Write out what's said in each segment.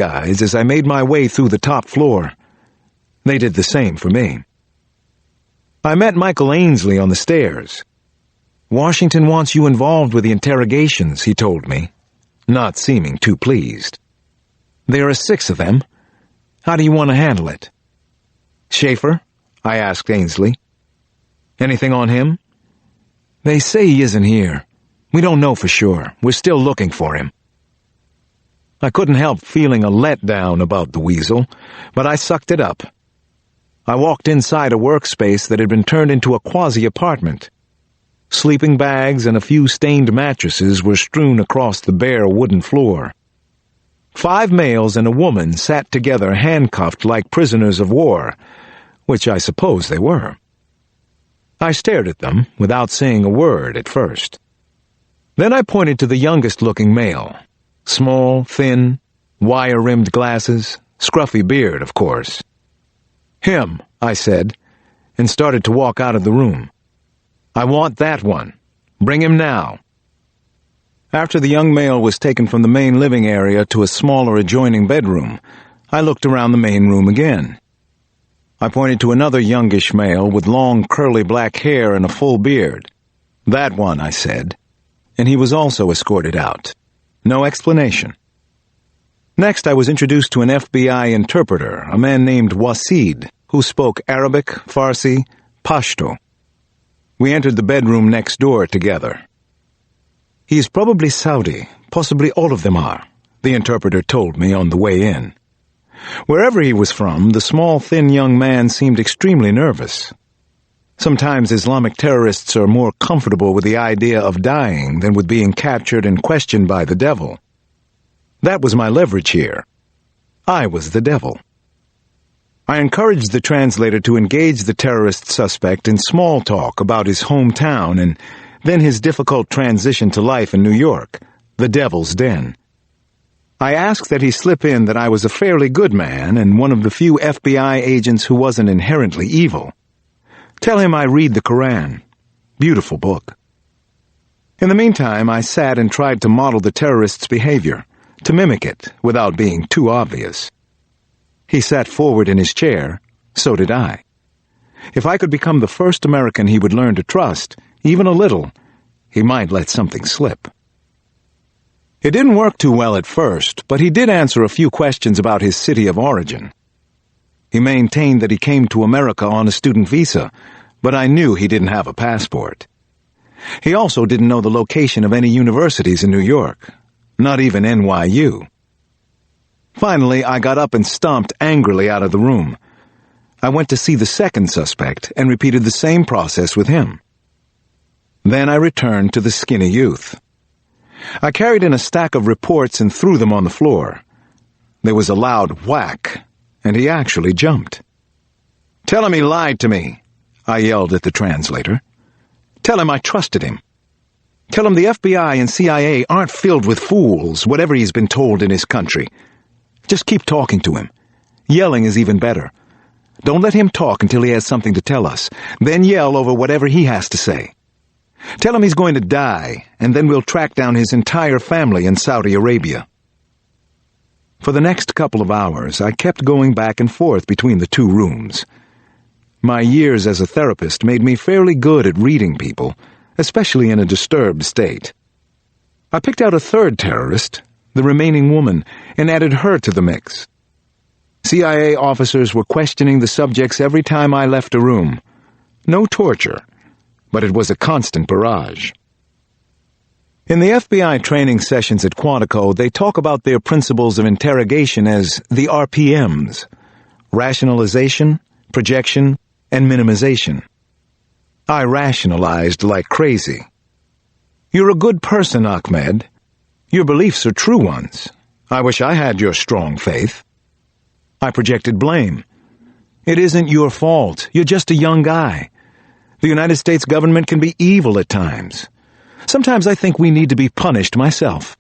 guys as I made my way through the top floor. They did the same for me. I met Michael Ainsley on the stairs. "Washington wants you involved with the interrogations," he told me, not seeming too pleased. "There are 6 of them. How do you want to handle it?" "Schaefer?" I asked Ainsley. "Anything on him?" "They say he isn't here. We don't know for sure. We're still looking for him." I couldn't help feeling a letdown about the weasel, but I sucked it up. I walked inside a workspace that had been turned into a quasi-apartment. Sleeping bags and a few stained mattresses were strewn across the bare wooden floor. 5 males and a woman sat together handcuffed like prisoners of war, which I suppose they were. I stared at them without saying a word at first. Then I pointed to the youngest-looking male. Small, thin, wire-rimmed glasses, scruffy beard, of course. "Him," I said, and started to walk out of the room. "I want that one. Bring him now." After the young male was taken from the main living area to a smaller adjoining bedroom, I looked around the main room again. I pointed to another youngish male with long curly black hair and a full beard. "That one," I said, and he was also escorted out. No explanation. Next, I was introduced to an FBI interpreter, a man named Wasid, who spoke Arabic, Farsi, Pashto. We entered the bedroom next door together. "He's probably Saudi, possibly all of them are," the interpreter told me on the way in. Wherever he was from, the small, thin young man seemed extremely nervous. Sometimes Islamic terrorists are more comfortable with the idea of dying than with being captured and questioned by the devil. That was my leverage here. I was the devil. I encouraged the translator to engage the terrorist suspect in small talk about his hometown and then his difficult transition to life in New York, the devil's den. I asked that he slip in that I was a fairly good man and one of the few FBI agents who wasn't inherently evil. Tell him I read the Koran. Beautiful book. In the meantime, I sat and tried to model the terrorist's behavior, to mimic it without being too obvious. He sat forward in his chair, so did I. If I could become the first American he would learn to trust, even a little, he might let something slip. It didn't work too well at first, but he did answer a few questions about his city of origin. He maintained that he came to America on a student visa, but I knew he didn't have a passport. He also didn't know the location of any universities in New York, not even NYU. Finally, I got up and stomped angrily out of the room. I went to see the second suspect and repeated the same process with him. Then I returned to the skinny youth. I carried in a stack of reports and threw them on the floor. There was a loud whack, and he actually jumped. "Tell him he lied to me," I yelled at the translator. "Tell him I trusted him. Tell him the FBI and CIA aren't filled with fools, whatever he's been told in his country. Just keep talking to him. Yelling is even better. Don't let him talk until he has something to tell us. Then yell over whatever he has to say. Tell him he's going to die, and then we'll track down his entire family in Saudi Arabia." For the next couple of hours, I kept going back and forth between the 2 rooms. My years as a therapist made me fairly good at reading people, especially in a disturbed state. I picked out a 3rd terrorist, the remaining woman, and added her to the mix. CIA officers were questioning the subjects every time I left a room. No torture, but it was a constant barrage. In the FBI training sessions at Quantico, they talk about their principles of interrogation as the RPMs: rationalization, projection, and minimization. I rationalized like crazy. "You're a good person, Ahmed. Your beliefs are true ones. I wish I had your strong faith." I projected blame. "It isn't your fault. You're just a young guy. The United States government can be evil at times. Sometimes I think we need to be punished myself."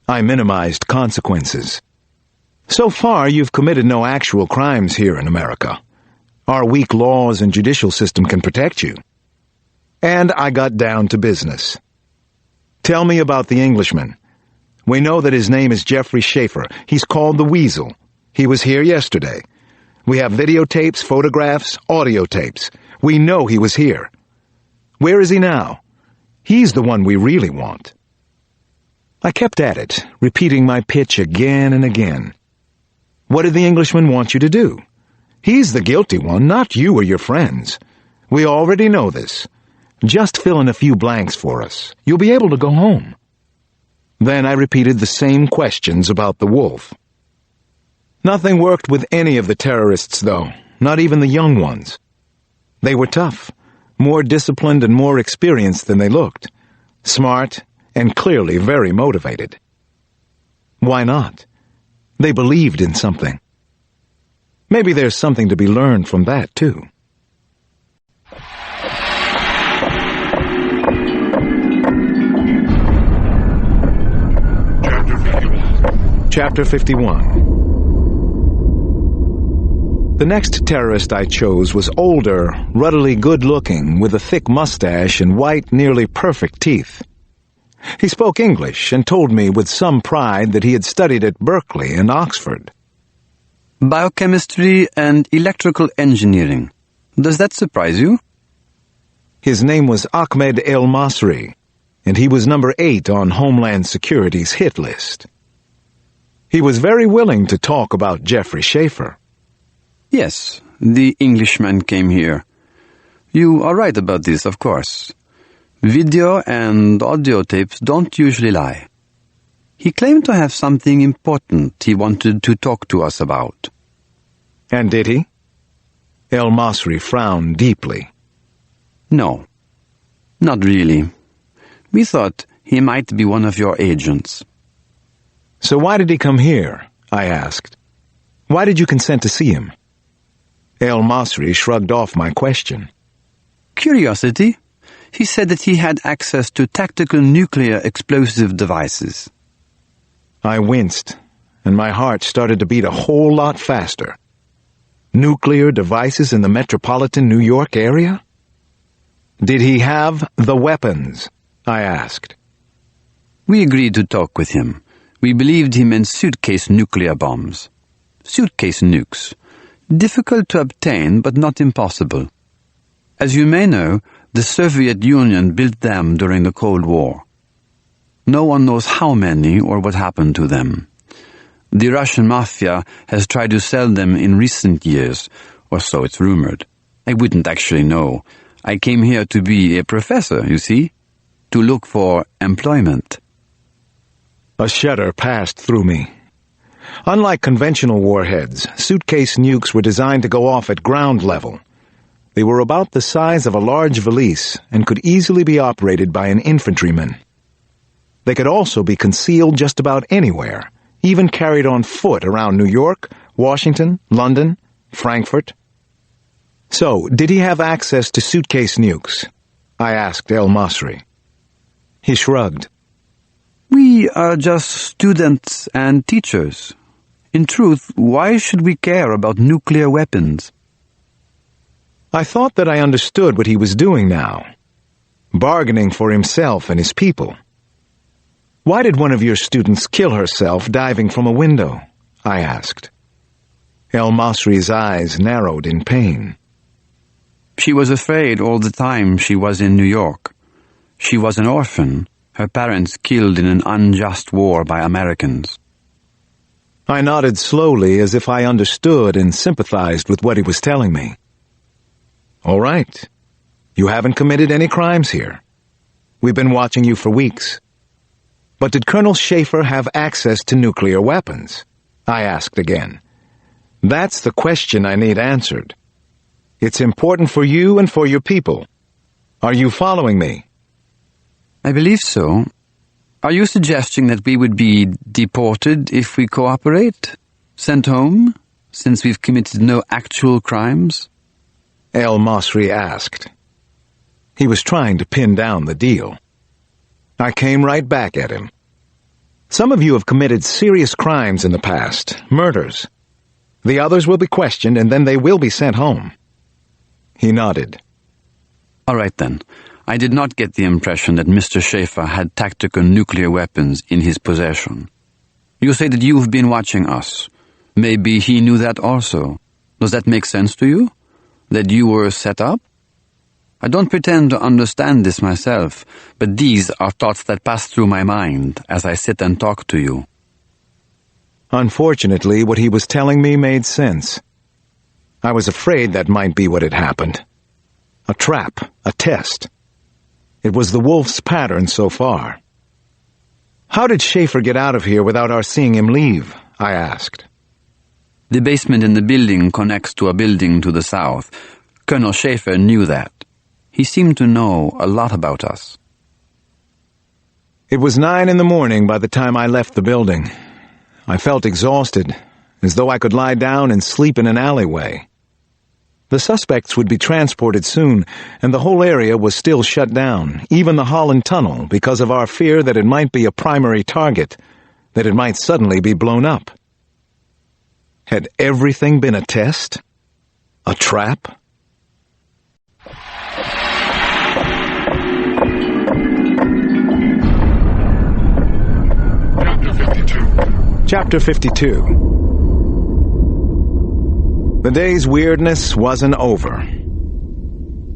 I minimized consequences. "So far, you've committed no actual crimes here in America. Our weak laws and judicial system can protect you." And I got down to business. "Tell me about the Englishman. We know that his name is Jeffrey Schaefer. He's called the Weasel. He was here yesterday. We have videotapes, photographs, audio tapes. We know he was here. Where is he now? He's the one we really want. I kept at it, repeating my pitch again and again. What did the Englishman want you to do? He's the guilty one, not you or your friends. We already know this. Just fill in a few blanks for us. You'll be able to go home. Then I repeated the same questions about the wolf. Nothing worked with any of the terrorists, though, not even the young ones. They were tough, more disciplined and more experienced than they looked, smart and clearly very motivated. Why not? They believed in something. Maybe there's something to be learned from that, too. Chapter 51. The next terrorist I chose was older, ruddily good-looking, with a thick mustache and white, nearly perfect teeth. He spoke English and told me with some pride that he had studied at Berkeley and Oxford. Biochemistry and electrical engineering. Does that surprise you? His name was Ahmed El-Masri, and he was number 8 on Homeland Security's hit list. He was very willing to talk about Jeffrey Schaefer. Yes, the Englishman came here. You are right about this, of course. Video and audio tapes don't usually lie. He claimed to have something important he wanted to talk to us about. And did he? El-Masri frowned deeply. No, not really. We thought he might be one of your agents. So why did he come here? I asked. Why did you consent to see him? El-Masri shrugged off my question. Curiosity. He said that he had access to tactical nuclear explosive devices. I winced, and my heart started to beat a whole lot faster. Nuclear devices in the metropolitan New York area? Did he have the weapons? I asked. We agreed to talk with him. We believed he meant suitcase nuclear bombs. Suitcase nukes. Difficult to obtain, but not impossible. As you may know, the Soviet Union built them during the Cold War. No one knows how many or what happened to them. The Russian mafia has tried to sell them in recent years, or so it's rumored. I wouldn't actually know. I came here to be a professor, you see, to look for employment. A shudder passed through me. Unlike conventional warheads, suitcase nukes were designed to go off at ground level. They were about the size of a large valise and could easily be operated by an infantryman. They could also be concealed just about anywhere, even carried on foot around New York, Washington, London, Frankfurt. So, did he have access to suitcase nukes? I asked El-Masri. He shrugged. We are just students and teachers. In truth, why should we care about nuclear weapons? I thought that I understood what he was doing now. Bargaining for himself and his people. Why did one of your students kill herself diving from a window? I asked. El-Masri's eyes narrowed in pain. She was afraid all the time she was in New York. She was an orphan. Her parents killed in an unjust war by Americans. I nodded slowly as if I understood and sympathized with what he was telling me. All right. You haven't committed any crimes here. We've been watching you for weeks. But did Colonel Schaefer have access to nuclear weapons? I asked again. That's the question I need answered. It's important for you and for your people. Are you following me? I believe so. Are you suggesting that we would be deported if we cooperate? Sent home, since we've committed no actual crimes? El-Masri asked. He was trying to pin down the deal. I came right back at him. Some of you have committed serious crimes in the past, murders. The others will be questioned and then they will be sent home. He nodded. All right then. I did not get the impression that Mr. Schaefer had tactical nuclear weapons in his possession. You say that you've been watching us. Maybe he knew that also. Does that make sense to you? That you were set up? I don't pretend to understand this myself, but these are thoughts that pass through my mind as I sit and talk to you. Unfortunately, what he was telling me made sense. I was afraid that might be what had happened. A trap, a test. It was the wolf's pattern so far. How did Schaefer get out of here without our seeing him leave? I asked. The basement in the building connects to a building to the south. Colonel Schaefer knew that. He seemed to know a lot about us. It was 9 a.m. by the time I left the building. I felt exhausted, as though I could lie down and sleep in an alleyway. The suspects would be transported soon, and the whole area was still shut down, even the Holland Tunnel, because of our fear that it might be a primary target, that it might suddenly be blown up. Had everything been a test? A trap? Chapter 52. The day's weirdness wasn't over.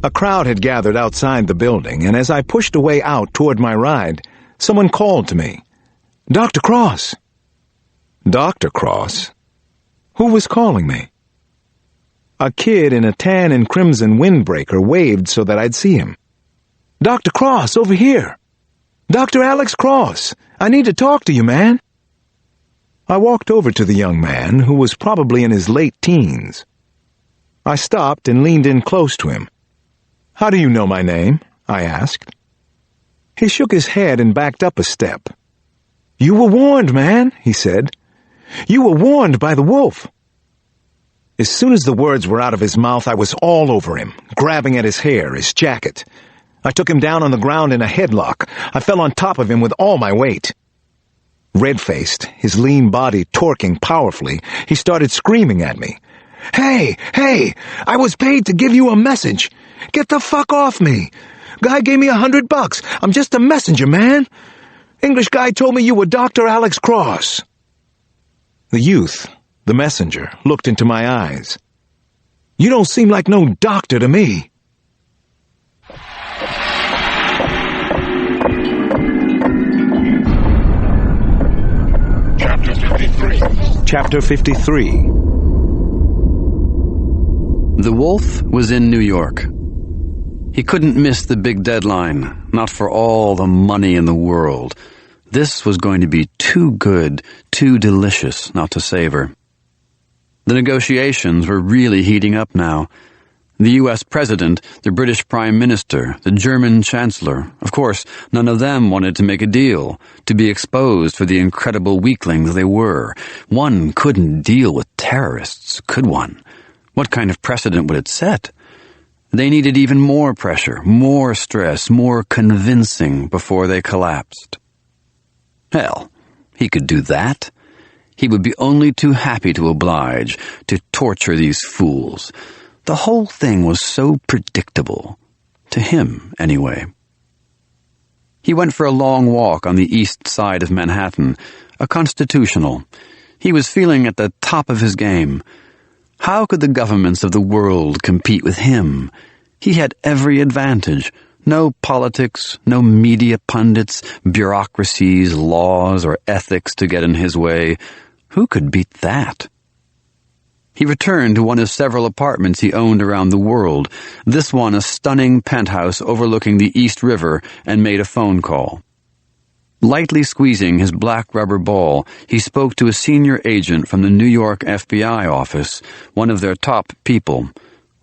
A crowd had gathered outside the building, and as I pushed away out toward my ride, someone called to me. Dr. Cross! Dr. Cross? Who was calling me? A kid in a tan and crimson windbreaker waved so that I'd see him. Dr. Cross, over here! Dr. Alex Cross! I need to talk to you, man! I walked over to the young man, who was probably in his late teens. I stopped and leaned in close to him. How do you know my name? I asked. He shook his head and backed up a step. You were warned, man, he said. You were warned by the wolf. As soon as the words were out of his mouth, I was all over him, grabbing at his hair, his jacket. I took him down on the ground in a headlock. I fell on top of him with all my weight. Red-faced, his lean body torquing powerfully, he started screaming at me. Hey! I was paid to give you a message! Get the fuck off me! Guy gave me $100. I'm just a messenger, man! English guy told me you were Dr. Alex Cross. The youth, the messenger, looked into my eyes. You don't seem like no doctor to me. Chapter 53. The wolf was in New York. He couldn't miss the big deadline, not for all the money in the world. This was going to be too good, too delicious not to savor. The negotiations were really heating up now. The U.S. President, the British Prime Minister, the German Chancellor, of course, none of them wanted to make a deal, to be exposed for the incredible weaklings they were. One couldn't deal with terrorists, could one? What kind of precedent would it set? They needed even more pressure, more stress, more convincing before they collapsed. Hell, he could do that. He would be only too happy to oblige, to torture these fools. The whole thing was so predictable. To him, anyway. He went for a long walk on the east side of Manhattan, a constitutional. He was feeling at the top of his game. How could the governments of the world compete with him? He had every advantage. No politics, no media pundits, bureaucracies, laws, or ethics to get in his way. Who could beat that? He returned to one of several apartments he owned around the world, this one a stunning penthouse overlooking the East River, and made a phone call. Lightly squeezing his black rubber ball, he spoke to a senior agent from the New York FBI office, one of their top people,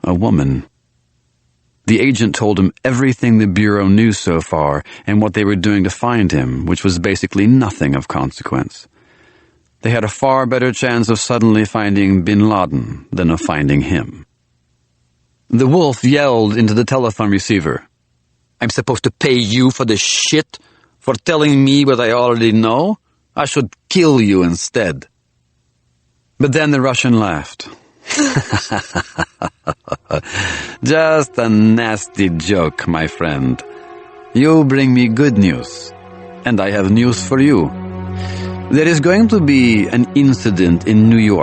a woman. The agent told him everything the Bureau knew so far and what they were doing to find him, which was basically nothing of consequence. They had a far better chance of suddenly finding bin Laden than of finding him. The wolf yelled into the telephone receiver. I'm supposed to pay you for this shit? For telling me what I already know? I should kill you instead. But then the Russian laughed. Just a nasty joke, my friend. You bring me good news. And I have news for you. There is going to be an incident in New York.